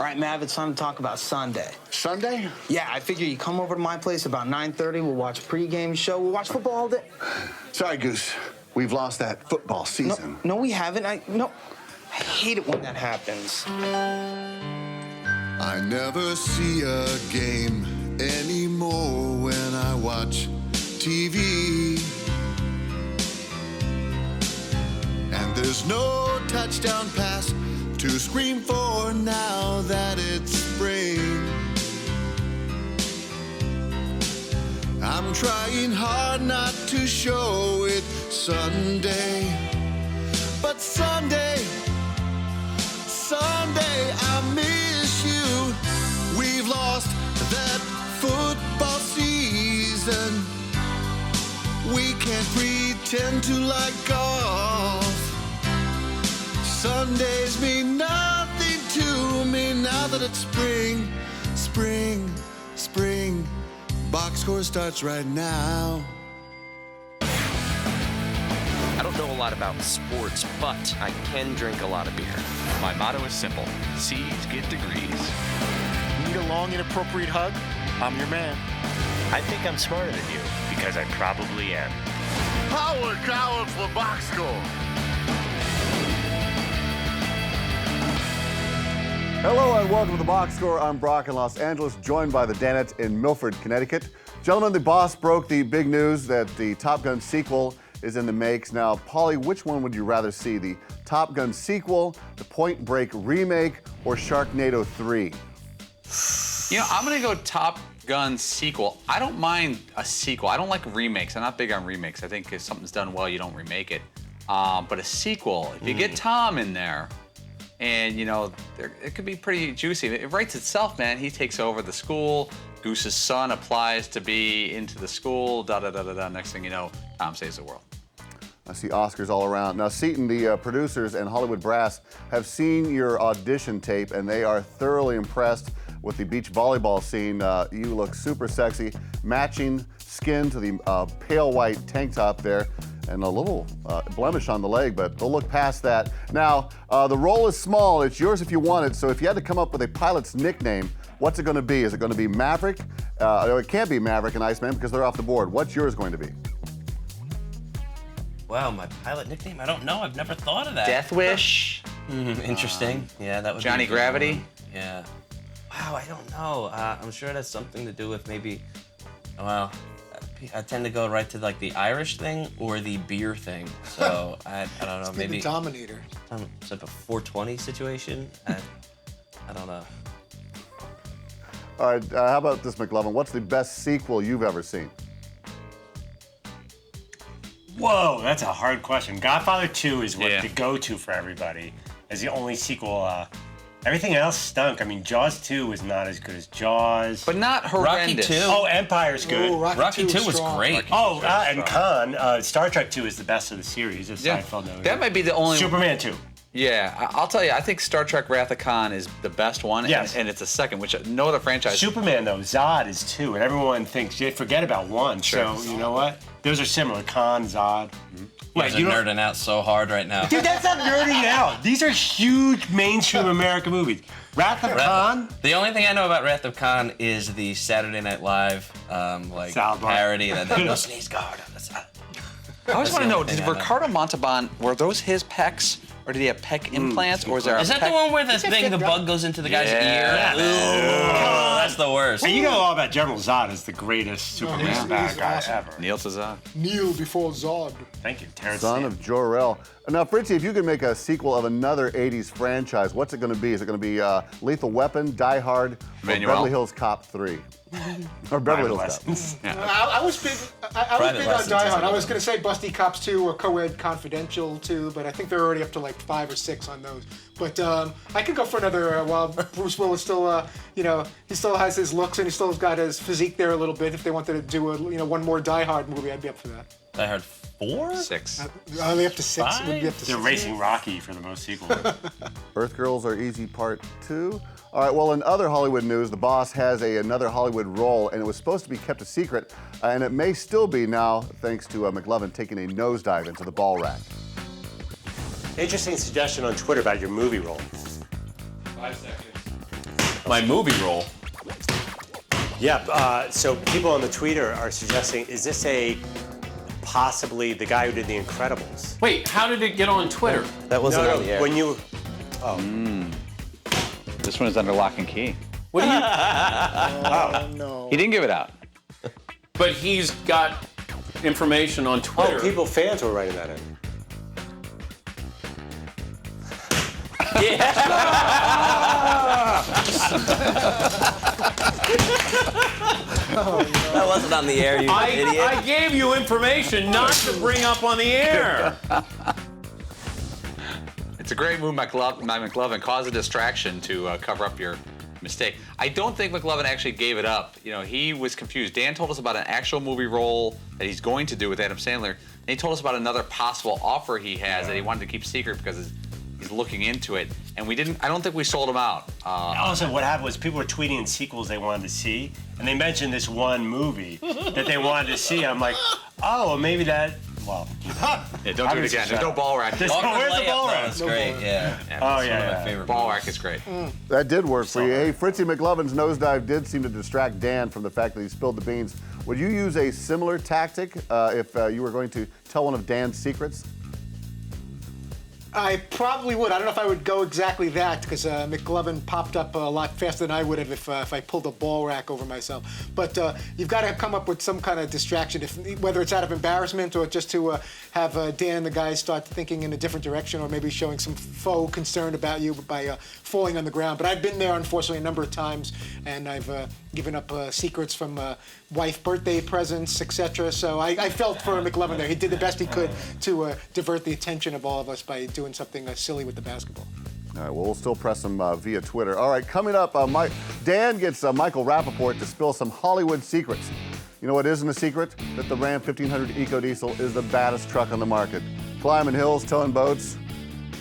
right, Mav, it's time to talk about Sunday. Sunday? Yeah, I figure you come over to my place about 9:30. We'll watch a pregame show. We'll watch football all day. Sorry, Goose. We've lost that football season. No, we haven't. I hate it when that happens. I never see a game anymore when I watch TV. And there's no touchdown pass to scream for now that it's spring. I'm trying hard not to show it Sunday, but Sunday, I miss you. We've lost that football season. We can't pretend to like golf. Sundays mean nothing to me now that it's spring, spring, spring. Box score starts right now. I don't know a lot about sports, but I can drink a lot of beer. My motto is simple: C's get degrees. Need a long, inappropriate hug? I'm your man. I think I'm smarter than you, because I probably am. Howard Coward for box score. Hello and welcome to the Box Score. I'm Brock in Los Angeles, joined by the Danettes in Milford, Connecticut. Gentlemen, the boss broke the big news that the Top Gun sequel is in the makes. Now, Paulie, which one would you rather see? The Top Gun sequel, the Point Break remake, or Sharknado 3? You know, I'm going to go Top Gun sequel. I don't mind a sequel. I don't like remakes. I'm not big on remakes. I think if something's done well, you don't remake it. But a sequel, if you get Tom in there, and, you know, it could be pretty juicy. It writes itself, man. He takes over the school. Goose's son applies to be into the school. Da-da-da-da-da. Next thing you know, Tom saves the world. I see Oscars all around. Now, Seton, the producers and Hollywood brass have seen your audition tape, and they are thoroughly impressed with the beach volleyball scene. You look super sexy, matching skin to the pale white tank top there, and a little blemish on the leg, but they'll look past that. Now, the role is small. It's yours if you want it. So if you had to come up with a pilot's nickname, what's it going to be? Is it going to be Maverick? It can't be Maverick and Iceman because they're off the board. What's yours going to be? Wow, my pilot nickname? I don't know. I've never thought of that. Death Wish. Interesting. Yeah, that would Johnny be a good Gravity. one. Yeah. Wow, I don't know. I'm sure it has something to do with maybe, well, I tend to go right to like the Irish thing or the beer thing. So I don't know. Maybe the Dominator. It's like a 420 situation. I don't know. All right, how about this, McLovin? What's the best sequel you've ever seen? Whoa, that's a hard question. Godfather 2 is what the go-to for everybody. As the only sequel. Everything else stunk. I mean, Jaws 2 was not as good as Jaws. But not horrendous. Rocky 2. Oh, Empire's good. Oh, Rocky 2 was great. Oh, and Khan. Star Trek 2 is the best of the series, as Seinfeld knows. That might be the only Superman 2. Yeah, I'll tell you, I think Star Trek Wrath of Khan is the best one, Yes. and it's the second, which no other franchise. Superman, though, Zod is 2, and everyone thinks, they forget about 1. Sure. So, you know what? Those are similar, Khan, Zod. You guys are nerding out so hard right now. Dude, that's not nerding out. These are huge mainstream American movies. Wrath of Khan. The only thing I know about Wrath of Khan is the Saturday Night Live parody that no sneeze guard. I always want to know, did Ricardo Montalban, were those his pecs? Or did he have pec implants? Or is there Is that the one where the bug goes into the guy's ear? Oh, that's the worst. And you know all about General Zod as the greatest Superman bad guy ever. Neil Zod. Neil before Zod. Thank you, Terrence. Son of Jor-El. Now, Fritzy, if you could make a sequel of another 80s franchise, what's it going to be? Is it going to be Lethal Weapon, Die Hard, or Beverly Hills Cop 3? Or Beverly Hills Cop? I was big on Die Hard. I was going to say Busty Cops 2 or Co-Ed Confidential 2, but I think they're already up to like 5 or 6 on those. But I could go for another, while Bruce Willis still, he still has his looks and he still has got his physique there a little bit. If they wanted to do one more Die Hard movie, I'd be up for that. Die Hard 4? 6. Only up to 6. Would be up to They're 6. racing Rocky for the most sequels. Earth Girls Are Easy Part 2. All right, well, in other Hollywood news, the boss has another Hollywood role, and it was supposed to be kept a secret, and it may still be now, thanks to McLovin taking a nosedive into the ball rack. Interesting suggestion on Twitter about your movie role. 5 seconds. My movie role. Yeah, so people on the Twitter are suggesting, is this possibly the guy who did The Incredibles? Wait, how did it get on Twitter? That wasn't on the air. When you... This one is under lock and key. What do you? Oh, no. He didn't give it out. But he's got information on Twitter. Oh, fans were writing that in. That wasn't on the air, you idiot. I gave you information not to bring up on the air. It's a great move, McLovin. Cause a distraction to cover up your mistake. I don't think McLovin actually gave it up. You know, he was confused. Dan told us about an actual movie role that he's going to do with Adam Sandler. And he told us about another possible offer he has that he wanted to keep secret because he's looking into it. And we didn't. I don't think we sold him out. Also, what happened was people were tweeting sequels they wanted to see, and they mentioned this one movie that they wanted to see. I'm like, oh, well, maybe that. Well, yeah, don't do it again. There's no ball rack. Where's the ball rack? That's great. Yeah. Oh yeah. My favorite Ball movies. rack is great. That did work for you. Hey, Fritzy McLovin's nosedive did seem to distract Dan from the fact that he spilled the beans. Would you use a similar tactic if you were going to tell one of Dan's secrets? I probably would. I don't know if I would go exactly that because McLovin popped up a lot faster than I would have if I pulled a ball rack over myself. But you've got to come up with some kind of distraction, whether it's out of embarrassment or just to have Dan and the guys start thinking in a different direction, or maybe showing some faux concern about you by falling on the ground. But I've been there, unfortunately, a number of times, and I've given up secrets from wife birthday presents, etc. So I felt for McLovin there. He did the best he could to divert the attention of all of us by doing something silly with the basketball. All right, well, we'll still press him via Twitter. All right, coming up, Dan gets Michael Rappaport to spill some Hollywood secrets. You know what isn't a secret? That the Ram 1500 EcoDiesel is the baddest truck on the market. Climbing hills, towing boats,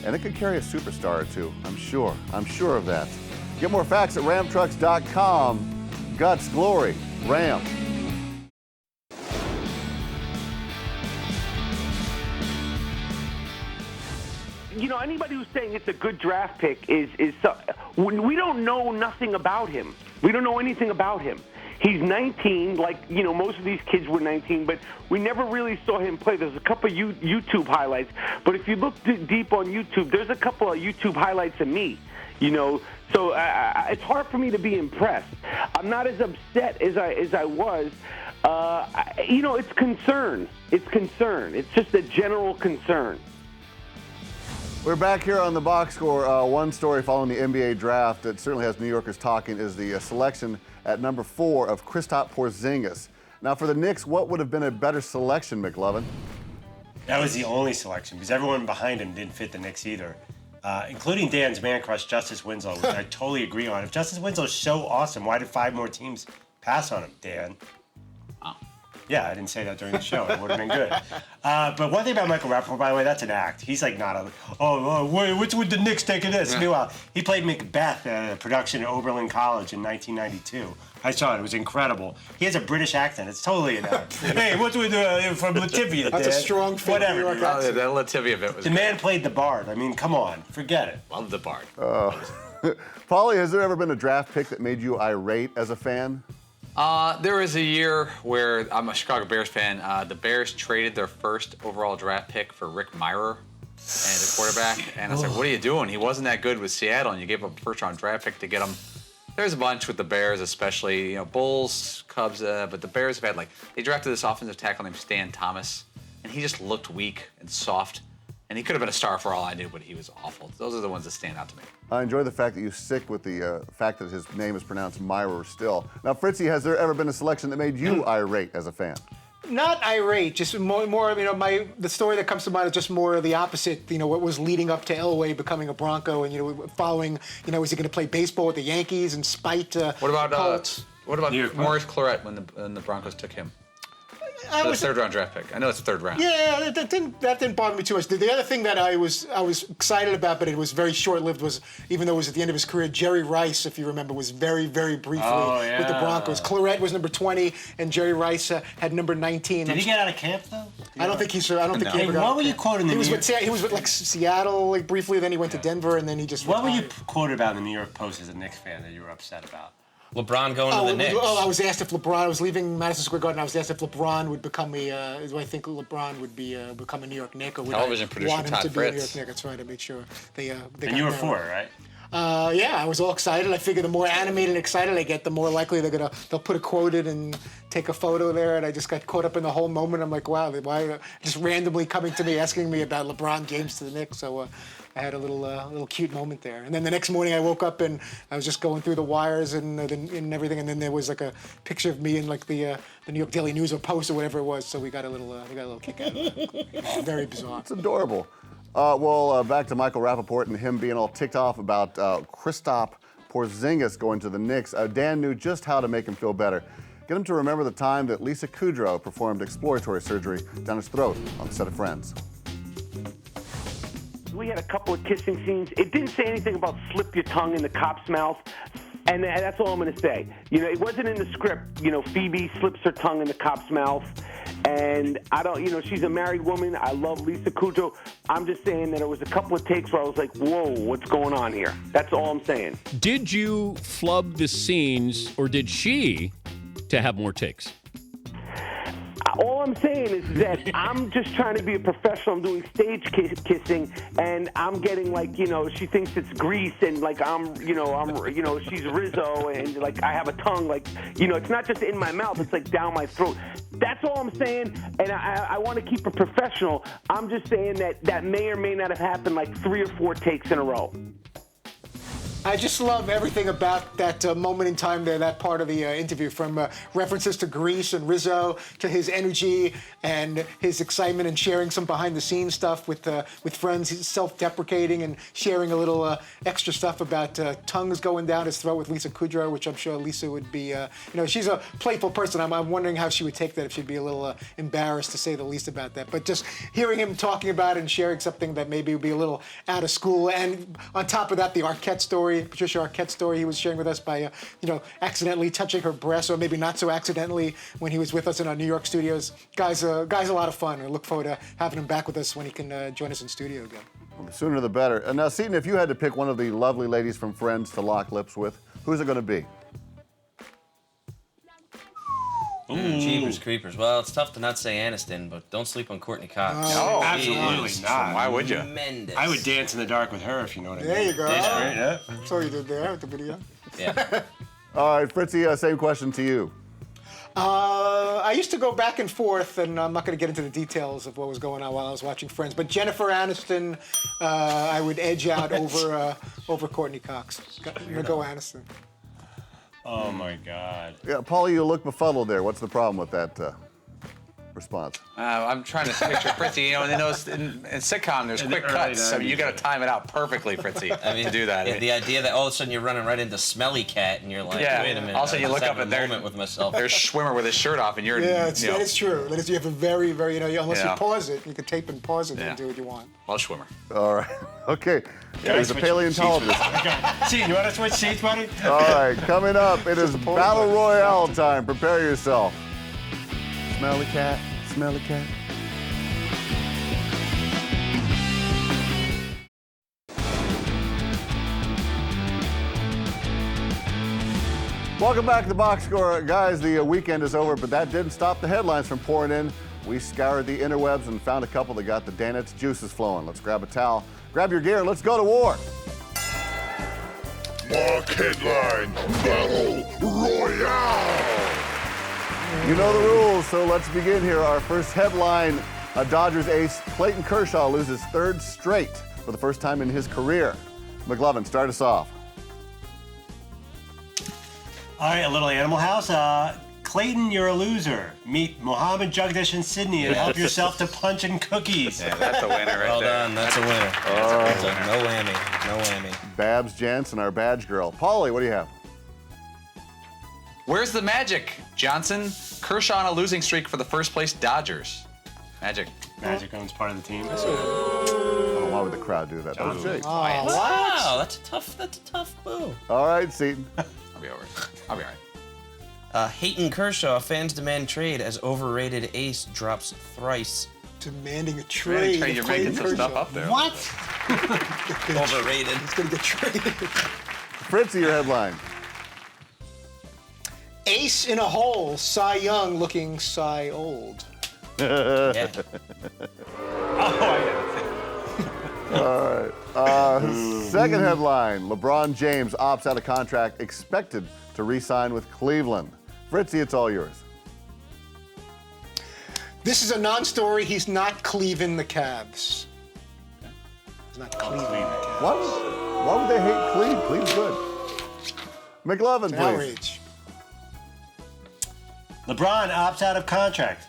and it could carry a superstar or two, I'm sure. I'm sure of that. Get more facts at ramtrucks.com. Guts, glory, Ram. You know, anybody who's saying it's a good draft pick is we don't know nothing about him. We don't know anything about him. He's 19, like, you know, most of these kids were 19, but we never really saw him play. There's a couple of YouTube highlights, but if you look deep on YouTube, there's a couple of YouTube highlights of me, you know, so it's hard for me to be impressed. I'm not as upset as I was. You know, it's concern. It's concern. It's just a general concern. We're back here on the box score. One story following the NBA draft that certainly has New Yorkers talking is the selection at number 4 of Kristaps Porzingis. Now, for the Knicks, what would have been a better selection, McLovin? That was the only selection because everyone behind him didn't fit the Knicks either, including Dan's man crush, Justice Winslow, which I totally agree on. If Justice Winslow's so awesome, why did 5 more teams pass on him, Dan? Yeah, I didn't say that during the show. It would have been good. But one thing about Michael Rappaport, by the way, that's an act. He's like not what's with the Knicks taking this? Yeah. Meanwhile, he played Macbeth at a production at Oberlin College in 1992. I saw it. It was incredible. He has a British accent. It's totally an act. Hey, what's with from Latvia? That's a strong fit. Whatever. That Latvia bit was the great. man played the Bard. I mean, come on. Forget it. Love the Bard. Paulie, has there ever been a draft pick that made you irate as a fan? There was a year where I'm a Chicago Bears fan. The Bears traded their first overall draft pick for Rick Mirer, and the quarterback. And I was like, "What are you doing? He wasn't that good with Seattle, and you gave up a first-round draft pick to get him." There's a bunch with the Bears, especially Bulls, Cubs, but the Bears have had they drafted this offensive tackle named Stan Thomas, and he just looked weak and soft. And he could have been a star for all I knew, but he was awful. Those are the ones that stand out to me. I enjoy the fact that you stick with the fact that his name is pronounced Myra still. Now, Fritzy, has there ever been a selection that made you irate as a fan? Not irate, just more. The story that comes to mind is just more the opposite. What was leading up to Elway becoming a Bronco, and following. Was he going to play baseball with the Yankees and spite? What about Colts? Maurice Clarett when the Broncos took him? The third round draft pick. I know it's third round. Yeah, that didn't bother me too much. The other thing that I was excited about, but it was very short-lived, was even though it was at the end of his career, Jerry Rice, if you remember, was very, very briefly with the Broncos. Claret was number 20, and Jerry Rice had number 19. Did he get out of camp though? I don't think he ever got What out of were you camp. quoting? He was with like Seattle like briefly, then he went to Denver, and then he just. What were retired. you quoted about in the New York Post as a Knicks fan that you were upset about? LeBron going to the Knicks. I was asked if LeBron. I was leaving Madison Square Garden. I was asked if LeBron would become do I think LeBron would become a New York Knick, or would Television I producer want him Todd to be a New Fritz. York Knick? That's right. I made sure they And got you were married. for it, right? Yeah, I was all excited. I figured the more animated and excited I get, the more likely they'll put a quote in and take a photo there. And I just got caught up in the whole moment. I'm like, wow, why just randomly coming to me asking me about LeBron James to the Knicks? So I had a little cute moment there. And then the next morning I woke up and I was just going through the wires and everything. And then there was like a picture of me in like the New York Daily News or Post or whatever it was. So we got a little kick out of it. Very bizarre. It's adorable. Back to Michael Rappaport and him being all ticked off about Kristaps Porzingis going to the Knicks. Dan knew just how to make him feel better. Get him to remember the time that Lisa Kudrow performed exploratory surgery down his throat on the set of Friends. We had a couple of kissing scenes. It didn't say anything about slip your tongue in the cop's mouth. And that's all I'm going to say. It wasn't in the script. Phoebe slips her tongue in the cop's mouth. And I don't, she's a married woman. I love Lisa Kudrow. I'm just saying that it was a couple of takes where I was like, whoa, what's going on here? That's all I'm saying. Did you flub the scenes, or did she to have more takes? All I'm saying is that I'm just trying to be a professional. I'm doing stage kissing, and I'm getting she thinks it's Grease, and she's Rizzo, and like I have a tongue, it's not just in my mouth, it's like down my throat. That's all I'm saying, and I want to keep it professional. I'm just saying that may or may not have happened like 3 or 4 takes in a row. I just love everything about that moment in time there, that part of the interview, from references to Grease and Rizzo to his energy and his excitement and sharing some behind-the-scenes stuff with friends. He's self-deprecating and sharing a little extra stuff about tongues going down his throat with Lisa Kudrow, which I'm sure Lisa would be, she's a playful person. I'm wondering how she would take that, if she'd be a little embarrassed, to say the least, about that. But just hearing him talking about it and sharing something that maybe would be a little out of school. And on top of that, the Arquette story, Patricia Arquette story he was sharing with us by, accidentally touching her breast, or maybe not so accidentally, when he was with us in our New York studios. Guy's a lot of fun. I look forward to having him back with us when he can join us in studio again. Well, the sooner the better. And now, Seton, if you had to pick one of the lovely ladies from Friends to lock lips with, who's it going to be? Jeepers Creepers. Well, it's tough to not say Aniston, but don't sleep on Courtney Cox. No, absolutely not. Why would you? Tremendous. I would dance in the dark with her, if you know what I mean. There you go. That's great, yeah. That's all you did there with the video. Yeah. All right, Fritzy, same question to you. I used to go back and forth, and I'm not going to get into the details of what was going on while I was watching Friends, but Jennifer Aniston, I would edge out over Courtney Cox. I'm going to go Aniston. Oh, my God. Yeah, Paulie, you look befuddled there. What's the problem with that response? I'm trying to picture Fritzy. In sitcom, there's quick cuts, so you got to time it out perfectly, Fritzy, to do that. The idea that all of a sudden you're running right into Smelly Cat, and you're like, wait a minute. All of a sudden you look up and moment with myself. there's Schwimmer with his shirt off, and you're that is true. That is, you have a very, very, unless you pause it, you can tape and pause it and do what you want. Well, Schwimmer. All right. Okay. He's a paleontologist. See, you want to switch seats, buddy? All right, coming up, it is Battle Royale time. Prepare yourself. Smelly cat, smelly cat. Welcome back to the Box Score. Guys, the weekend is over, but that didn't stop the headlines from pouring in. We scoured the interwebs and found a couple that got the Danette's juices flowing. Let's grab a towel, grab your gear, let's go to war. Mark headline, Battle Royale. You know the rules, so let's begin here. Our first headline, Dodgers ace Clayton Kershaw loses 3rd straight for the first time in his career. McLovin, start us off. All right, a little Animal House. Clayton, you're a loser. Meet Mohammed, Jagdish, and Sydney and help yourself to punch and cookies. Yeah, that's a winner right Well there. done. That's a winner. That's a no whammy. No whammy. Babs Jansen, our badge girl. Paulie, what do you have? Where's the magic, Johnson? Kershaw on a losing streak for the first place Dodgers. Magic. Magic owns part of the team. I don't know why would the crowd do that? That was Jake. Wow, that's a tough boo. All right, Seton. I'll be over it. I'll be all right. Hayton Kershaw, fans demand trade as overrated ace drops thrice. Demanding a trade. You're making some stuff up there. What? Overrated. He's going to get traded. Fritzy, your headline. Ace in a hole. Cy Young looking Cy old. Yeah. All right. Second headline. LeBron James opts out of contract expected to re-sign with Cleveland. Fritzy, it's all yours. This is a non-story. He's not cleaving the Cavs. He's not cleaving the Cavs. Why would they hate Cleve? Cleve's good. McLovin, please. Outrage. LeBron opts out of contract.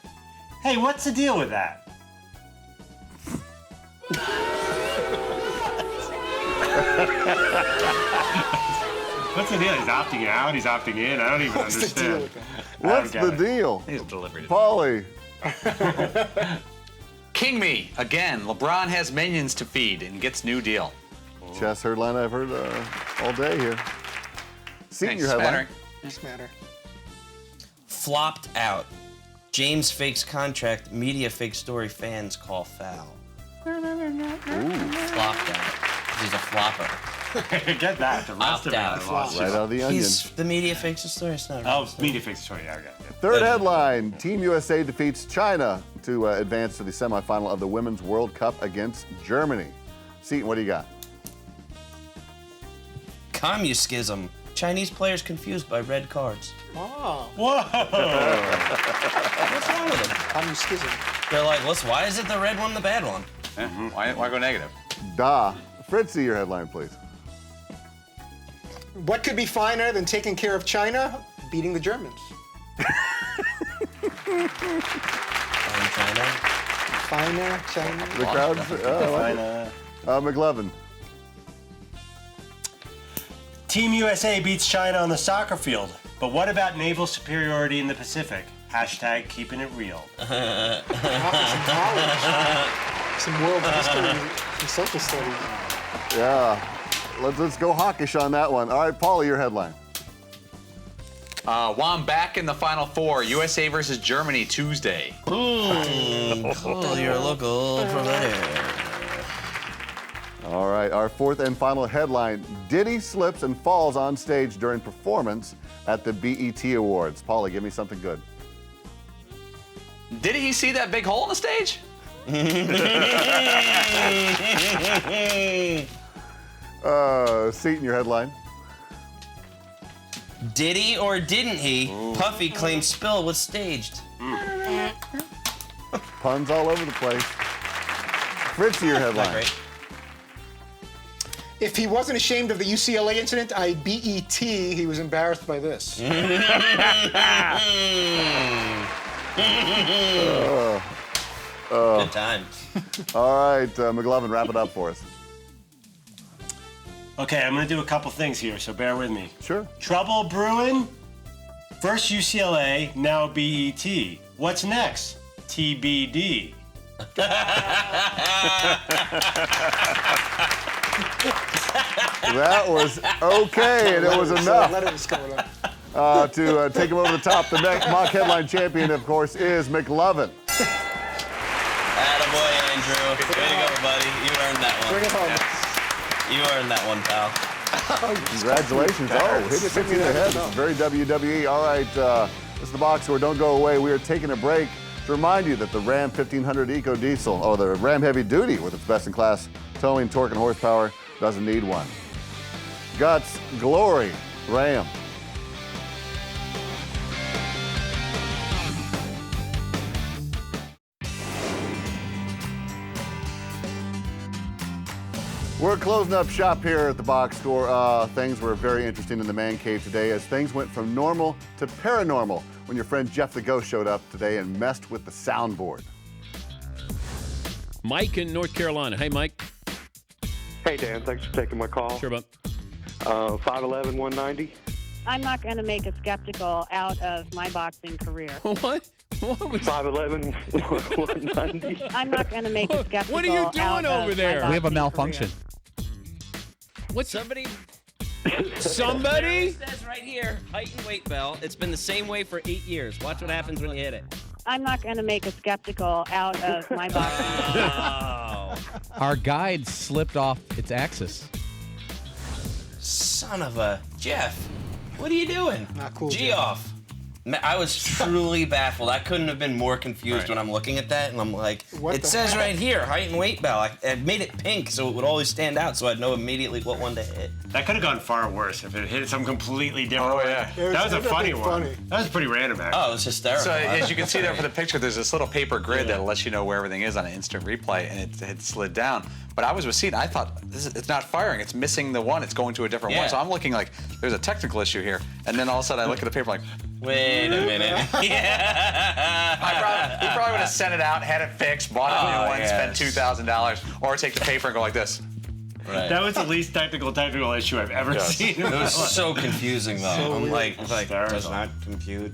Hey, what's the deal with that? What's the deal? He's opting out. He's opting in. I don't even understand. What's the deal? He's delivered. Paulie. King me again. LeBron has minions to feed and gets new deal. Chess headline I've heard all day here. Seton, your headline. Doesn't matter. Flopped out. James fakes contract. Media fake story. Fans call foul. Flopped out. He's a flopper. Get that. The rest of it I lost. Right out of the onion. The media fakes the story. It's not Oh, right. media fix the story. Yeah, I got it. Third headline, Team USA defeats China to advance to the semifinal of the Women's World Cup against Germany. Seton, what do you got? Communism. Chinese players confused by red cards. Oh. Whoa! What's wrong with them? Communism. They're like, why is it the red one the bad one? Yeah. Why go negative? Fritzy, your headline, please. What could be finer than taking care of China? Beating the Germans. China. Finer, China. The crowd's McLovin. Team USA beats China on the soccer field. But what about naval superiority in the Pacific? Hashtag keeping it real. Some world history, some social studies. Yeah. Let's go hawkish on that one. All right, Paulie, your headline. Won back in the Final Four. USA versus Germany Tuesday. Call your local provider. All right, our fourth and final headline. Diddy slips and falls on stage during performance at the BET Awards. Paulie, give me something good. Did he see that big hole in the stage? Seton, your headline. Did he or didn't he? Puffy claims spill was staged. Puns all over the place. Fritzy, your headline. Great. If he wasn't ashamed of the UCLA incident, I BET, he was embarrassed by this. Good times. All right, McLovin, wrap it up for us. Okay, I'm going to do a couple things here, so bear with me. Sure. Trouble brewing? First UCLA, now BET. What's next? TBD. That was okay, and it was enough Let it was going on. to take him over the top. The next mock headline champion, of course, is McLovin. Attaboy, Andrew. Way to go, buddy. You earned that one. Bring it home. You earned that one, pal. Congratulations. Oh, hit me in the head. This is very WWE. All right, this is the Box Score. Don't go away. We are taking a break to remind you that the Ram 1500 Eco Diesel, or the Ram Heavy Duty with its best-in-class towing, torque, and horsepower, doesn't need one. Guts, glory, Ram. We're closing up shop here at the Box Score. Things were very interesting in the man cave today as things went from normal to paranormal when your friend Geoff the Ghost showed up today and messed with the soundboard. Mike in North Carolina. Hey, Mike. Hey, Dan. Thanks for taking my call. Sure, bud. 5'11", 190. I'm not going to make a skeptical out of my boxing career. What? What was 5'11", 190. I'm not going to make a skeptical. What are you doing over there? We have a malfunction. What's Somebody somebody? It says right here, height and weight bell. It's been the same way for 8 years. Watch what happens when you hit it. I'm not going to make a skeptical out of my boxing. Our guide slipped off its axis. Son of a Jeff. What are you doing? Not cool, Geoff. I was truly baffled. I couldn't have been more confused Right. when I'm looking at that, and I'm like, What it the says heck? right here, height and weight bell. I made it pink so it would always stand out, so I'd know immediately what one to hit. That could have gone far worse if it hit something completely different. Oh, yeah. That was a It was funny one. funny. That was pretty random, actually. Oh, it was hysterical. So as you can see there for the picture, there's this little paper grid that lets you know where everything is on an instant replay, and it had slid down. But I was with Seton. I thought it's not firing. It's missing the one. It's going to a different one. Yeah. So I'm looking like there's a technical issue here. And then all of a sudden I look at the paper like, Wait a minute. Yeah. he probably would have sent it out, had it fixed, bought a new one, yes. spent $2,000, or take the paper and go like this. Right. That was the least technical issue I've ever Yes. seen. It was so confusing, though. I'm like Hysterical. does not compute.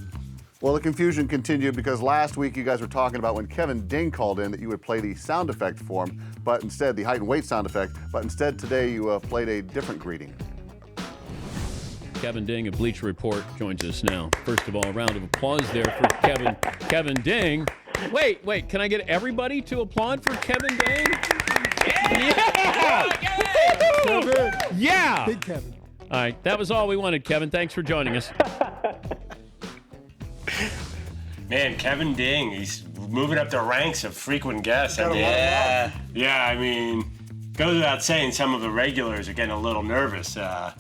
Well, the confusion continued because last week you guys were talking about when Kevin Ding called in that you would play the sound effect for him, but instead, the height and weight sound effect, but instead today you played a different greeting. Kevin Ding of Bleacher Report joins us now. First of all, a round of applause there for Kevin Ding. Wait, can I get everybody to applaud for Kevin Ding? Yeah! Yeah! Big Kevin. All right, that was all we wanted, Kevin. Thanks for joining us. Man, Kevin Ding, he's moving up the ranks of frequent guests. I mean, Yeah. yeah, I mean, goes without saying some of the regulars are getting a little nervous. Mr.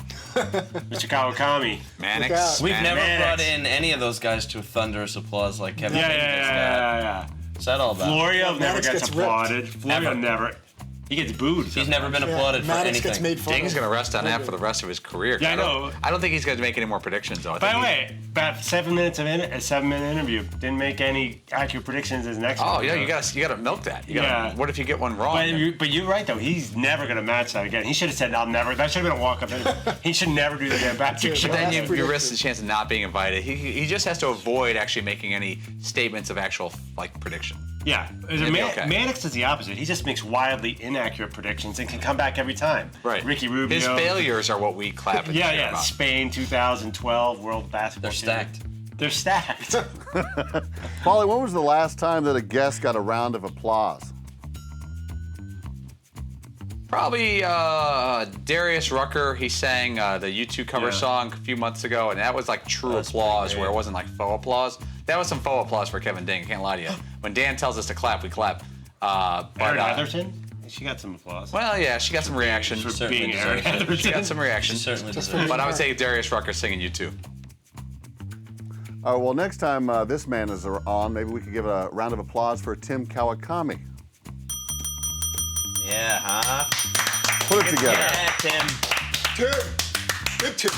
Kawakami. Mannix. We've never Mannix. brought in any of those guys to a thunderous applause like Kevin Ding just got. Yeah. What's that all about? Florio never Mannix gets gets applauded. Florio Ever. never. He gets booed. He's never been applauded for Maddox anything. gets made fun Ding's of. going to rest on that for the rest of his career. Yeah, I know. I don't think he's going to make any more predictions, though. By the way, about 7 minutes of a 7-minute interview, didn't make any accurate predictions as next Oh, one. yeah, you got to milk that. Yeah. What if you get one wrong? But you're right, though. He's never going to match that again. He should have said, I'll never. That should have been a walk-up interview. He should never do the damn back-to show. But then That's you risk predictive. the chance of not being invited. He just has to avoid actually making any statements of actual prediction. Yeah. It'd be okay. Mannix is the opposite. He just makes wildly inaccurate predictions and can come back every time. Right. Ricky Rubio. His failures are what we clap and cheer Yeah. about. Spain 2012 World Basketball They're Team. stacked. They're stacked. Paulie, when was the last time that a guest got a round of applause? Probably Darius Rucker. He sang the U2 cover song a few months ago, and that was like true applause, where it wasn't like faux applause. That was some faux applause for Kevin Ding. I can't lie to you. When Dan tells us to clap, we clap. Aaron Atherton? She got some applause. Well, yeah, she got some reaction. For being Aaron Atherton. She got some reaction. She certainly deserves it. But I would say Darius Rucker singing U2. All right, well, next time this man is on, maybe we could give a round of applause for Tim Kawakami. Yeah, huh? Put it together. Yeah, Tim. Good Tim.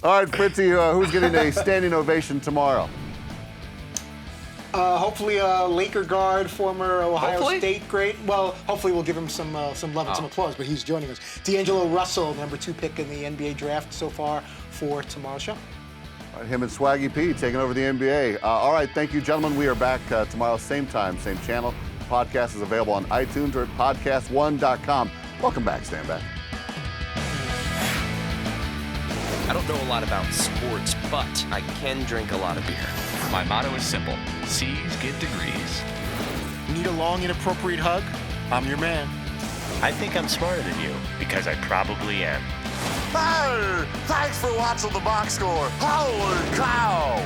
All right, Fritzy, who's getting a standing ovation tomorrow? Hopefully a Laker guard, former Ohio Hopefully? State great. Well, hopefully we'll give him some love and some applause, but he's joining us. D'Angelo Russell, the #2 pick in the NBA draft so far for tomorrow's show. All right, him and Swaggy P taking over the NBA. All right, thank you, gentlemen. We are back tomorrow, same time, same channel. The podcast is available on iTunes or at podcast1.com. Welcome back, stand back. I don't know a lot about sports, but I can drink a lot of beer. My motto is simple. C's get degrees. Need a long, inappropriate hug? I'm your man. I think I'm smarter than you, because I probably am. Hey, thanks for watching the box score. Holy cow!